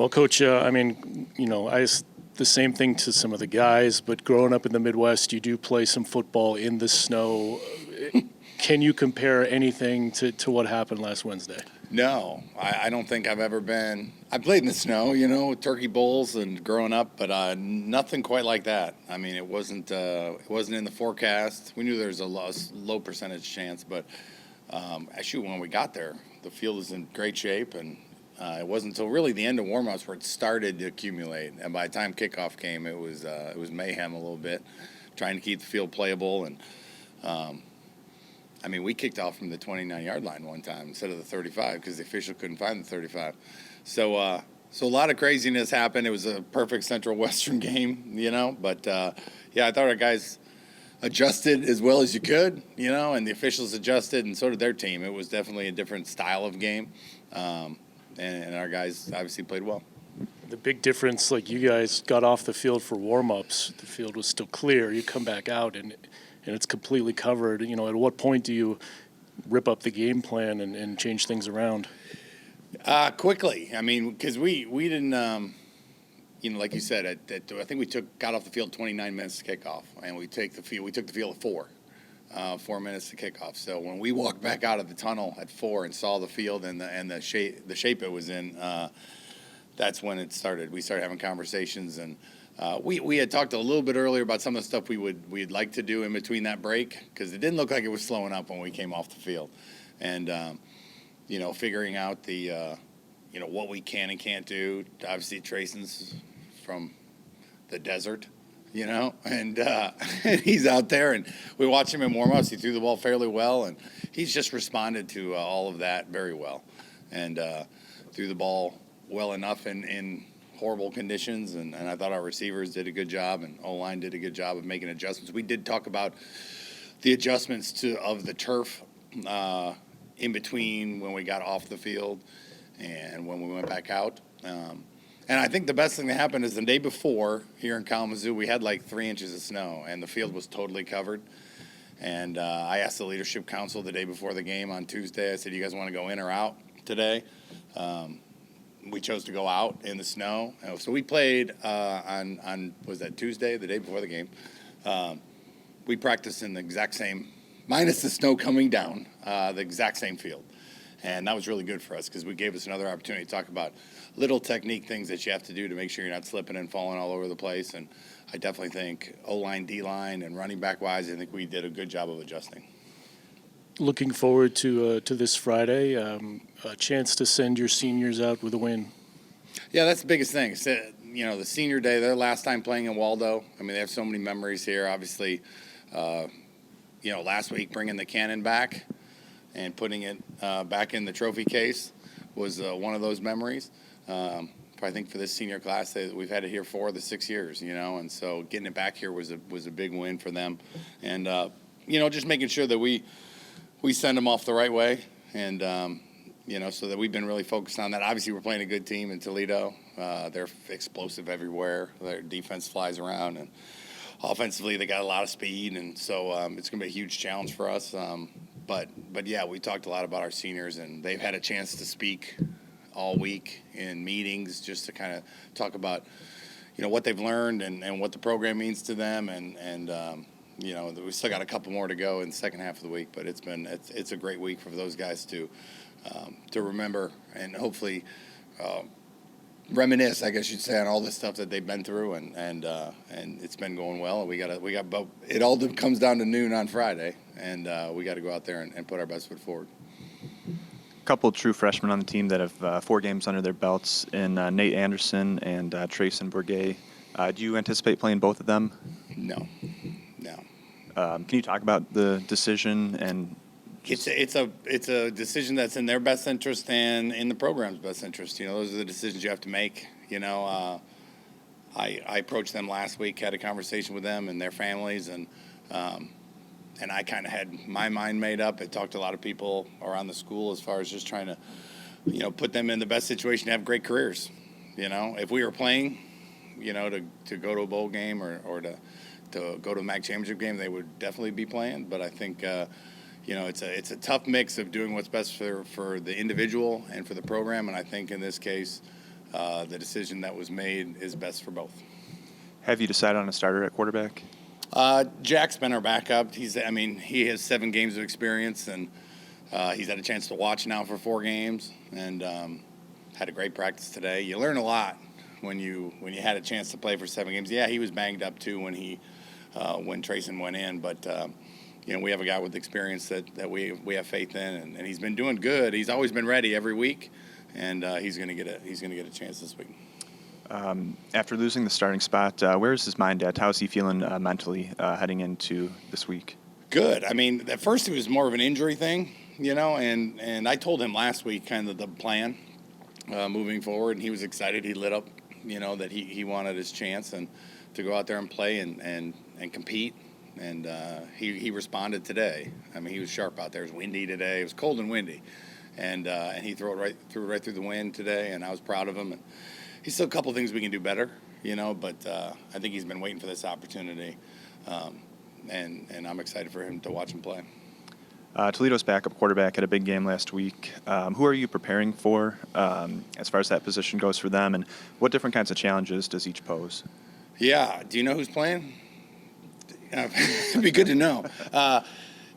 Well, Coach, I mean, the same thing to some of the guys, but growing up in the Midwest, you do play some football in the snow. Can you compare anything to what happened last Wednesday? No, I don't think I've ever been. I played in the snow, with turkey bowls and growing up, but nothing quite like that. I mean, it wasn't in the forecast. We knew there was a low percentage chance, but actually when we got there, the field was in great shape, and it wasn't until really the end of warm-ups where it started to accumulate. And by the time kickoff came, it was mayhem a little bit, trying to keep the field playable. And we kicked off from the 29-yard line one time instead of the 35 because the official couldn't find the 35. So a lot of craziness happened. It was a perfect Central Western game, But, I thought our guys adjusted as well as you could, and the officials adjusted, and so did their team. It was definitely a different style of game, and our guys obviously played well. The big difference, like you guys got off the field for warm-ups. The field was still clear. You come back out, and it's completely covered. At what point do you rip up the game plan and change things around? Quickly. Because we didn't, like you said, I think we got off the field 29 minutes to kick off, and we took the field at 4 minutes to kick off. So when we walked back out of the tunnel at 4 and saw the field and the shape it was in, that's when it started. We started having conversations, and we had talked a little bit earlier about some of the stuff we'd like to do in between that break, because it didn't look like it was slowing up when we came off the field, and figuring out the what we can and can't do. Obviously, Trayson's from the desert, and he's out there, and we watched him in warm-ups. He threw the ball fairly well, and he's just responded to all of that very well, and threw the ball well enough in horrible conditions, and I thought our receivers did a good job, and O-line did a good job of making adjustments. We did talk about the adjustments of the turf in between when we got off the field and when we went back out. And I think the best thing that happened is the day before here in Kalamazoo, we had like 3 inches of snow, and the field was totally covered. And I asked the leadership council the day before the game on Tuesday, I said, you guys want to go in or out today? We chose to go out in the snow. So we played on was that Tuesday, the day before the game. We practiced in the exact same, minus the snow coming down, the exact same field. And that was really good for us because we gave us another opportunity to talk about little technique things that you have to do to make sure you're not slipping and falling all over the place. And I definitely think O-line, D-line, and running back-wise, I think we did a good job of adjusting. Looking forward to this Friday, a chance to send your seniors out with a win. Yeah, that's the biggest thing. The senior day, their last time playing in Waldo. They have so many memories here. Obviously, last week bringing the cannon back and putting it back in the trophy case was one of those memories. I think for this senior class, we've had it here for the 6 years, and so getting it back here was a big win for them. And, just making sure that we send them off the right way, and, so that we've been really focused on that. Obviously, we're playing a good team in Toledo. They're explosive everywhere. Their defense flies around, and offensively, they got a lot of speed, and so it's going to be a huge challenge for us. But yeah, we talked a lot about our seniors, and they've had a chance to speak all week in meetings just to kind of talk about, what they've learned and what the program means to them, and we still got a couple more to go in the second half of the week, but it's a great week for those guys to remember and hopefully reminisce, I guess you'd say, on all the stuff that they've been through, and it's been going well. And we got it all comes down to noon on Friday, and we got to go out there and put our best foot forward. A couple of true freshmen on the team that have 4 games under their belts in Nate Anderson and Trayson Bourget. Do you anticipate playing both of them? No. Can you talk about the decision and? It's a decision that's in their best interest and in the program's best interest. Those are the decisions you have to make. I approached them last week, had a conversation with them and their families, and I kind of had my mind made up. I talked to a lot of people around the school as far as just trying to, put them in the best situation to have great careers. If we were playing, to go to a bowl game or to go to a MAC championship game, they would definitely be playing. But I think. It's a tough mix of doing what's best for the individual and for the program, and I think in this case, the decision that was made is best for both. Have you decided on a starter at quarterback? Jack's been our backup. He has 7 games of experience, and he's had a chance to watch now for 4 games, and had a great practice today. You learn a lot when you had a chance to play for 7 games. Yeah, he was banged up too when Trayson went in, but we have a guy with experience that we have faith in, and he's been doing good. He's always been ready every week, and he's going to get a chance this week. After losing the starting spot, where is his mind at? How is he feeling mentally heading into this week? Good. At first it was more of an injury thing, and I told him last week kind of the plan moving forward, and he was excited. He lit up, that he wanted his chance and to go out there and play and compete, and he responded today. He was sharp out there. It was windy today. It was cold and windy, and he threw it right through the wind today, and I was proud of him. And he's still a couple things we can do better, but I think he's been waiting for this opportunity, and I'm excited for him to watch him play. Toledo's backup quarterback had a big game last week. Who are you preparing for as far as that position goes for them, and what different kinds of challenges does each pose? Yeah. Do you know who's playing? It'd be good to know.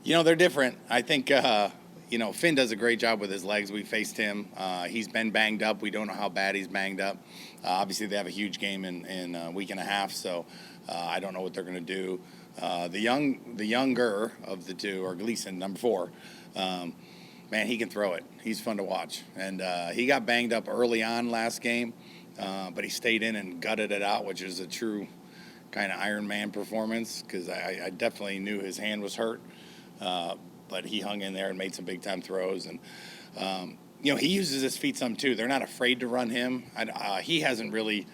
They're different. I think, Finn does a great job with his legs. We faced him. He's been banged up. We don't know how bad he's banged up. Obviously, they have a huge game in a week and a half, so I don't know what they're going to do. The younger of the two, or Gleason, number 4, man, he can throw it. He's fun to watch. And he got banged up early on last game, but he stayed in and gutted it out, which is a true kind of Iron Man performance, because I definitely knew his hand was hurt. But he hung in there and made some big-time throws. And, he uses his feet some, too. They're not afraid to run him. He hasn't really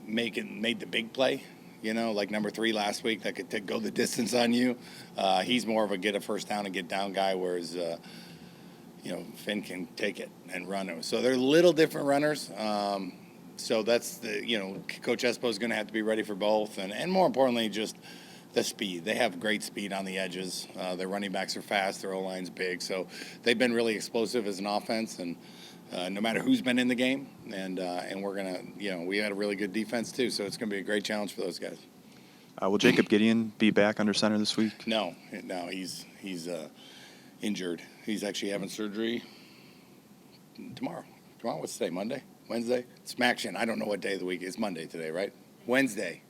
made the big play, like number 3 last week that could go the distance on you. He's more of a get a first down and get down guy, whereas, Finn can take it and run it. So they're little different runners. So that's Coach Espo is going to have to be ready for both. And more importantly, just the speed. They have great speed on the edges. Their running backs are fast. Their O-line's big. So they've been really explosive as an offense, and no matter who's been in the game. And we're going to, we had a really good defense too. So it's going to be a great challenge for those guys. Will Jacob Gideon be back under center this week? No, he's injured. He's actually having surgery tomorrow. What's today, Monday? Wednesday? It's Maction. I don't know what day of the week. It's Monday today, right? Wednesday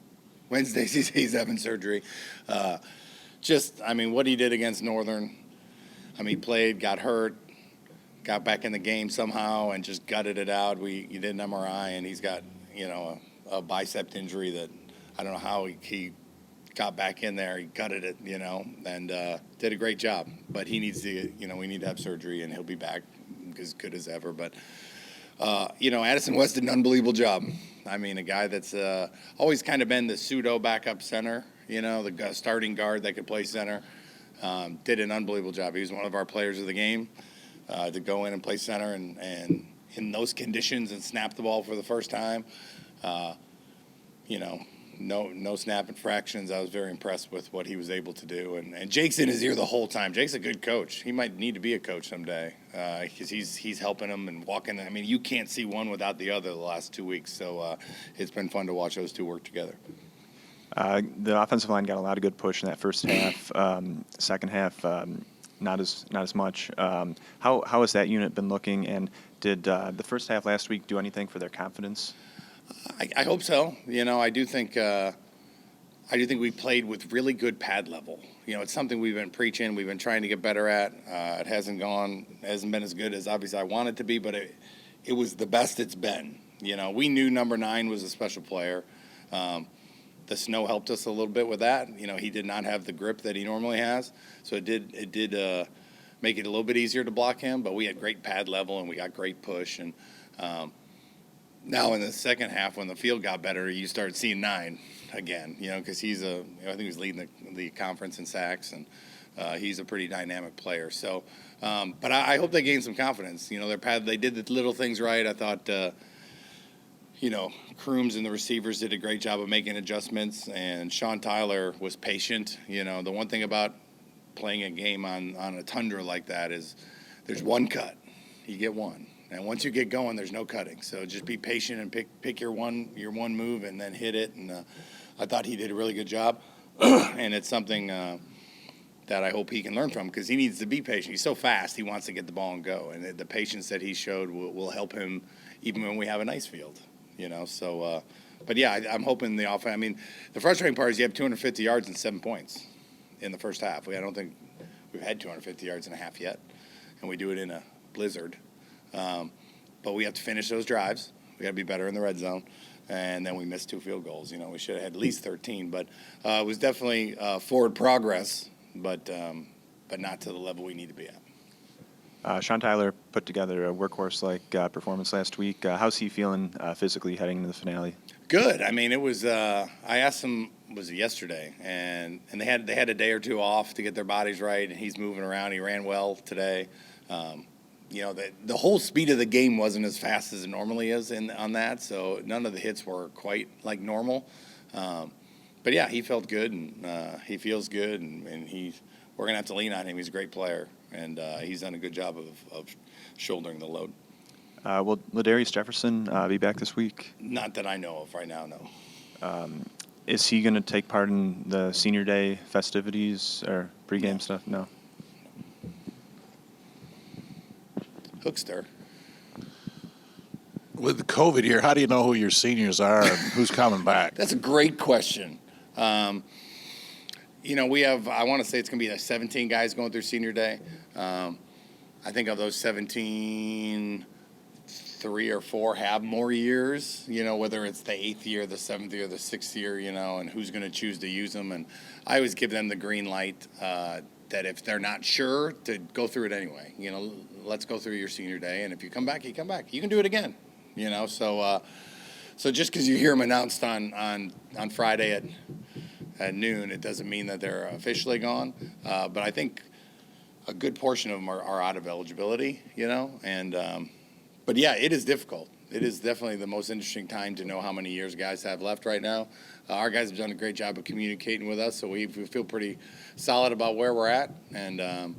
he's having surgery. What he did against Northern, he played, got hurt, got back in the game somehow, and just gutted it out. He did an MRI, and he's got, a bicep injury that I don't know how he got back in there. He gutted it, and did a great job. But he needs to, we need to have surgery, and he'll be back as good as ever. But Addison West did an unbelievable job. A guy that's always kind of been the pseudo backup center, the starting guard that could play center. Did an unbelievable job. He was one of our players of the game to go in and play center and in those conditions and snap the ball for the first time. No snap infractions. I was very impressed with what he was able to do. And Jake's in his ear the whole time. Jake's a good coach. He might need to be a coach someday because he's helping him and walking. You can't see one without the other the last 2 weeks. So it's been fun to watch those two work together. The offensive line got a lot of good push in that first half. Second half, not as much. How has that unit been looking? And did the first half last week do anything for their confidence? I hope so. I do think we played with really good pad level. It's something we've been preaching. We've been trying to get better at. It hasn't been as good as obviously I want it to be, but it was the best it's been. We knew number 9 was a special player. The snow helped us a little bit with that. He did not have the grip that he normally has, so it did make it a little bit easier to block him. But we had great pad level and we got great push. And now in the second half, when the field got better, you started seeing 9 again. Because he's I think he's leading the conference in sacks, and he's a pretty dynamic player. So, but I hope they gain some confidence. Their pad, they did the little things right. I thought. Crooms and the receivers did a great job of making adjustments, and Sean Tyler was patient. The one thing about playing a game on a tundra like that is there's one cut. You get one. And once you get going, there's no cutting. So just be patient and pick your one move and then hit it. And I thought he did a really good job, and it's something that I hope he can learn from, because he needs to be patient. He's so fast; he wants to get the ball and go. And the patience that he showed will help him even when we have a nice field. So. But yeah, I'm hoping the offense. I mean, the frustrating part is you have 250 yards and 7 points in the first half. I don't think we've had 250 yards in a half yet, and we do it in a blizzard. But we have to finish those drives. We got to be better in the red zone, and then we missed 2 field goals. We should have had at least 13. But it was definitely forward progress, but not to the level we need to be at. Sean Tyler put together a workhorse-like performance last week. How's he feeling physically heading into the finale? Good. I mean, it was. I asked him, was it yesterday, and they had a day or two off to get their bodies right, and he's moving around. He ran well today. The whole speed of the game wasn't as fast as it normally is on that, so none of the hits were quite like normal. But yeah, he felt good, and he feels good, and we're gonna have to lean on him. He's a great player, and he's done a good job of shouldering the load. Will Ladarius Jefferson be back this week? Not that I know of right now, no. Is he going to take part in the senior day festivities or pregame stuff? No. Hookster. With COVID here, how do you know who your seniors are and who's coming back? That's a great question. We have, I want to say it's going to be like 17 guys going through senior day. I think of those 17, 3 or 4 have more years, whether it's the 8th year, the 7th year, the 6th year, and who's going to choose to use them. And I always give them the green light that if they're not sure, to go through it anyway. Let's go through your senior day, and if you come back, you come back. You can do it again, So just because you hear them announced on Friday at noon, it doesn't mean that they're officially gone. But I think a good portion of them are out of eligibility, But yeah, it is difficult. It is definitely the most interesting time to know how many years guys have left right now. Our guys have done a great job of communicating with us, so we feel pretty solid about where we're at. And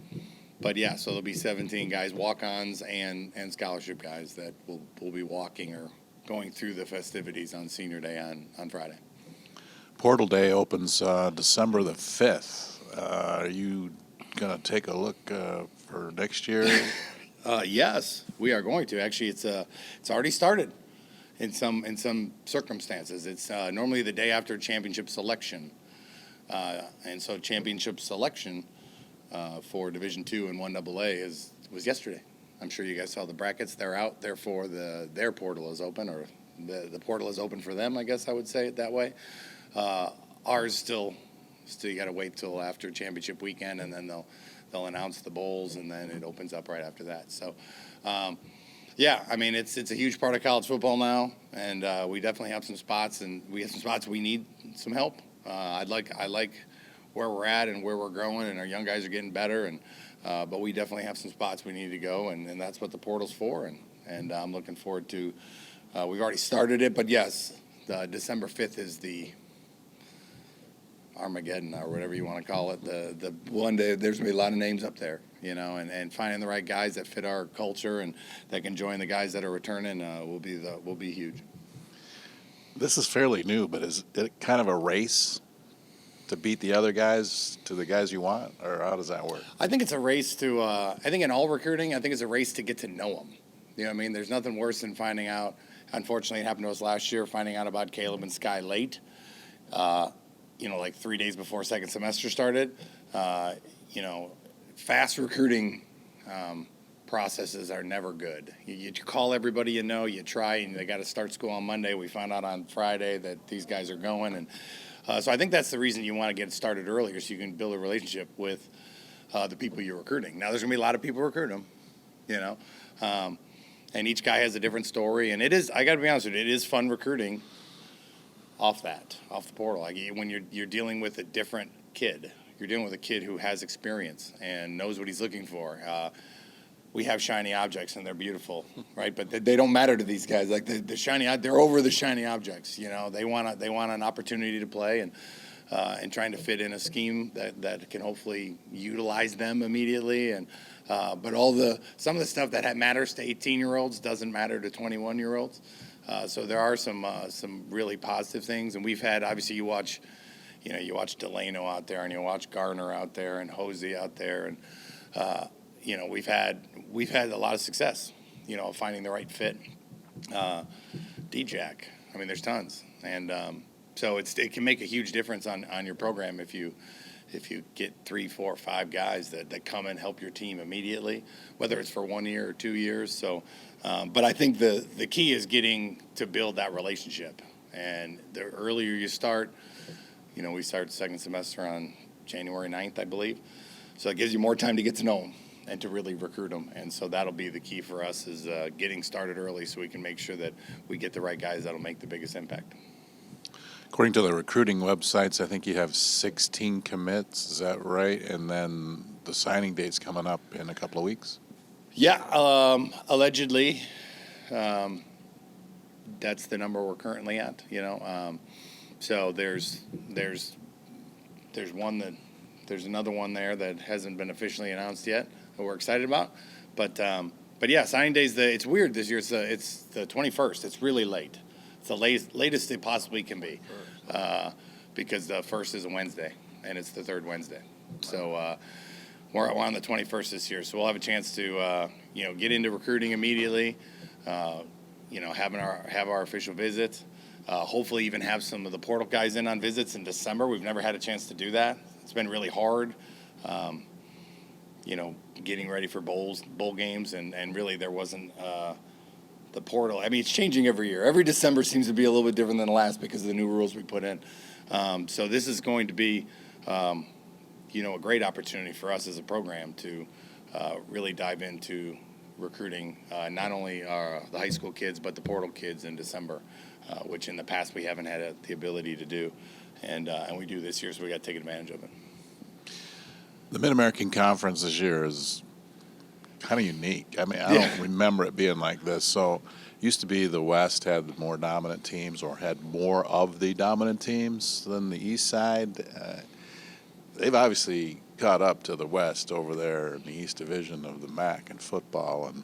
but yeah, so there'll be 17 guys, walk-ons and scholarship guys that will be walking or going through the festivities on senior day on Friday. Portal Day opens December the 5th. Are you going to take a look for next year? Yes, we are going to. Actually, it's already started in some circumstances. It's normally the day after championship selection, and so championship selection for Division II and 1AA was yesterday. I'm sure you guys saw the brackets. They're out. Therefore, their portal is open, or the portal is open for them. I guess I would say it that way. Ours still you got to wait till after championship weekend, and then they'll announce the bowls, and then it opens up right after that. So, yeah, I mean, it's a huge part of college football now, and we definitely have some spots, and we have some spots we need some help. I like where we're at and where we're growing, and our young guys are getting better, and but we definitely have some spots we need to go, and that's what the portal's for, and I'm looking forward to. We've already started it, but yes, December 5th is the Armageddon, or whatever you want to call it. The one day, there's going to be a lot of names up there, and finding the right guys that fit our culture and that can join the guys that are returning will be huge. This is fairly new, but is it kind of a race to beat the other guys to the guys you want, or how does that work? I think it's a race to. I think in all recruiting, I think it's a race to get to know them. You know what I mean? There's nothing worse than finding out. Unfortunately, it happened to us last year, finding out about Caleb and Sky late. Like 3 days before second semester started. Fast recruiting processes are never good. You call everybody you try, and they got to start school on Monday. We found out on Friday that these guys are going. And so I think that's the reason you want to get started earlier, so you can build a relationship with the people you're recruiting. Now, there's going to be a lot of people recruiting them, and each guy has a different story. And it is, I got to be honest with you, it is fun recruiting off the portal. Like when you're dealing with a different kid, you're dealing with a kid who has experience and knows what he's looking for. We have shiny objects and they're beautiful, right? But they don't matter to these guys. Like the shiny, they're over the shiny objects. They want an opportunity to play and trying to fit in a scheme that can hopefully utilize them immediately. And But some of the stuff that matters to 18-year-olds doesn't matter to 21-year-olds. So there are some really positive things, and we've had, obviously you watch Delano out there, and you watch Garner out there, and Hosey out there, and we've had a lot of success, finding the right fit. D-Jack, I mean, there's tons, and so it can make a huge difference on your program if you get 3, 4, 5 guys that come and help your team immediately, whether it's for 1 year or 2 years. So, but I think the key is getting to build that relationship. And the earlier you start, we start second semester on January 9th, I believe. So it gives you more time to get to know them and to really recruit them. And so that'll be the key for us is getting started early so we can make sure that we get the right guys that'll make the biggest impact. According to the recruiting websites, I think you have 16 commits. Is that right? And then the signing date's coming up in a couple of weeks? Yeah, allegedly, that's the number we're currently at. So there's another one there that hasn't been officially announced yet that we're excited about. But yeah, signing day's it's weird this year. It's the 21st. It's really late. It's the latest it possibly can be, because the first is a Wednesday and it's the third Wednesday. So we're on the 21st this year. So we'll have a chance to get into recruiting immediately. Have our official visits. Hopefully even have some of the portal guys in on visits in December. We've never had a chance to do that. It's been really hard, getting ready for bowl games, and really there wasn't the portal. I mean, it's changing every year. Every December seems to be a little bit different than the last because of the new rules we put in. So this is going to be, a great opportunity for us as a program to really dive into recruiting not only the high school kids but the portal kids in December, which in the past we haven't had the ability to do, and we do this year, so we got to take advantage of it. The Mid-American Conference this year is kind of unique. I mean, I don't remember it being like this. So used to be the West had more dominant teams or had more of the dominant teams than the East side. They've obviously caught up to the West over there in the East Division of the MAC in football, and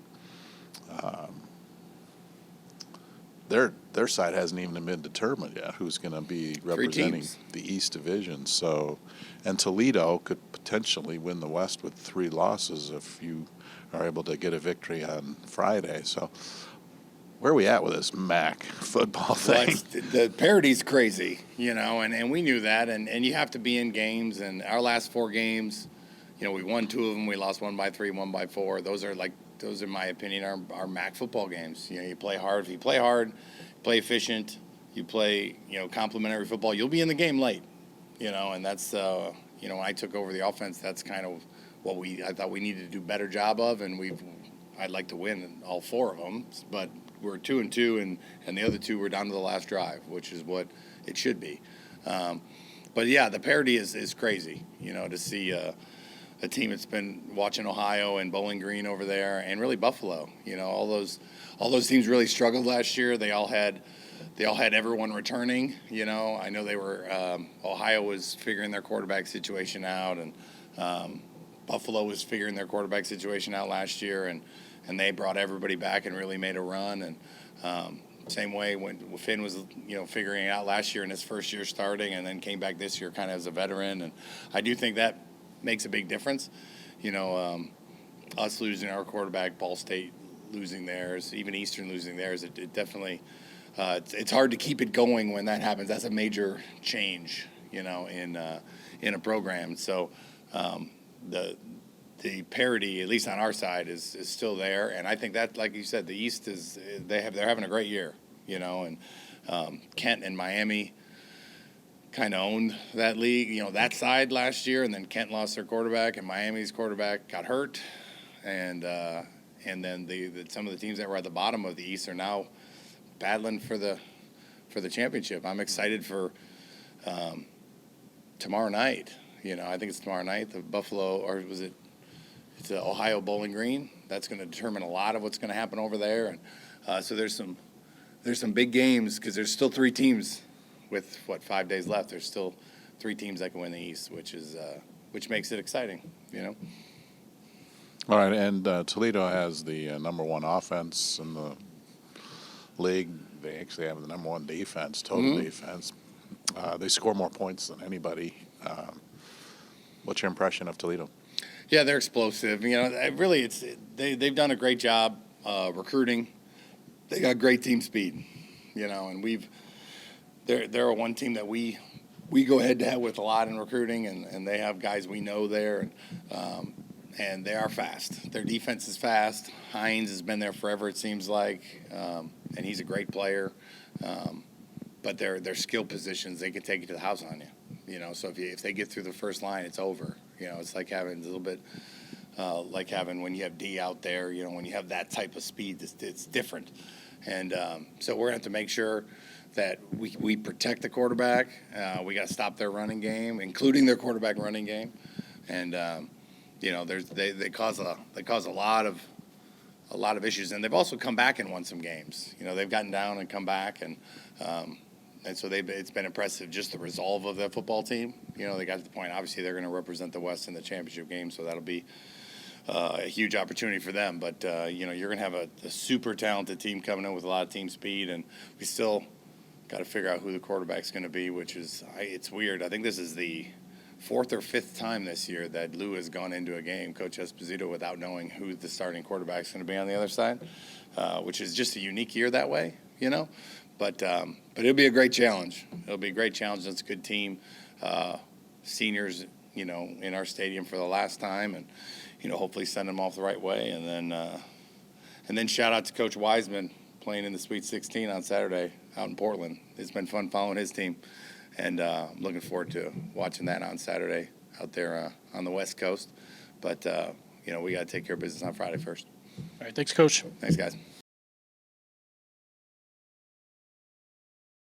their side hasn't even been determined yet who's going to be representing the East Division. So, and Toledo could potentially win the West with 3 losses if you are able to get a victory on Friday. So where are we at with this MAC football thing? Well, the parity's crazy, and we knew that, and you have to be in games. And our last 4 games, we won 2 of them. We lost 1 by 3, 1 by 4. Those are, in my opinion, our MAC football games. You play hard. If you play hard, play efficient, you play, complementary football, you'll be in the game late, and that's, when I took over the offense, that's kind of what I thought we needed to do a better job of, and I'd like to win all 4 of them, but we're 2-2, and the other 2 were down to the last drive, which is what it should be. But yeah, the parity is crazy, to see a team that's been watching Ohio and Bowling Green over there, and really Buffalo. All those teams really struggled last year. They all had everyone returning. I know they were Ohio was figuring their quarterback situation out, and Buffalo was figuring their quarterback situation out last year, and they brought everybody back and really made a run. And same way when Finn was figuring it out last year in his first year starting, and then came back this year kind of as a veteran. And I do think that makes a big difference. Us losing our quarterback, Ball State losing theirs, even Eastern losing theirs, it definitely it's hard to keep it going when that happens. That's a major change, in a program. So the parity, at least on our side, is still there, and I think that, like you said, the East they're having a great year, and Kent and Miami kind of owned that league, that side last year, and then Kent lost their quarterback, and Miami's quarterback got hurt, and then some of the teams that were at the bottom of the East are now battling for the championship. I'm excited for tomorrow night. I think it's tomorrow night. The Buffalo, or was it? It's Ohio Bowling Green. That's going to determine a lot of what's going to happen over there, and so there's some big games because there's still 3 teams. With 5 days left, there's still 3 teams that can win the East, which makes it exciting, All right, and Toledo has the number one offense in the league. They actually have the number one defense, total defense. They score more points than anybody. What's your impression of Toledo? Yeah, they're explosive. They've done a great job recruiting. They got great team speed, and they're a one team that we go head to head with a lot in recruiting, and they have guys we know there, and they are fast. Their defense is fast. Hines has been there forever, it seems like, and he's a great player. But their skill positions, they can take you to the house on you. So if they get through the first line, it's over. It's like having a little bit like having when you have D out there. When you have that type of speed, it's different. And so we're going to have to make sure that we protect the quarterback. We got to stop their running game, including their quarterback running game. And they cause a lot of issues, and they've also come back and won some games. They've gotten down and come back, and so it's been impressive, just the resolve of the football team. They got to the point, obviously, they're going to represent the West in the championship game, so that'll be a huge opportunity for them. But, you're going to have a super talented team coming in with a lot of team speed, and we still got to figure out who the quarterback's going to be, which is it's weird. I think this is the fourth or fifth time this year that Lou has gone into a game, Coach Esposito, without knowing who the starting quarterback's going to be on the other side, which is just a unique year that way, But it'll be a great challenge. It'll be a great challenge. It's a good team. Seniors, in our stadium for the last time, and hopefully send them off the right way. And then shout out to Coach Wiseman playing in the Sweet 16 on Saturday out in Portland. It's been fun following his team, and I'm looking forward to watching that on Saturday out there on the West Coast. But we got to take care of business on Friday first. All right, thanks, Coach. Thanks, guys.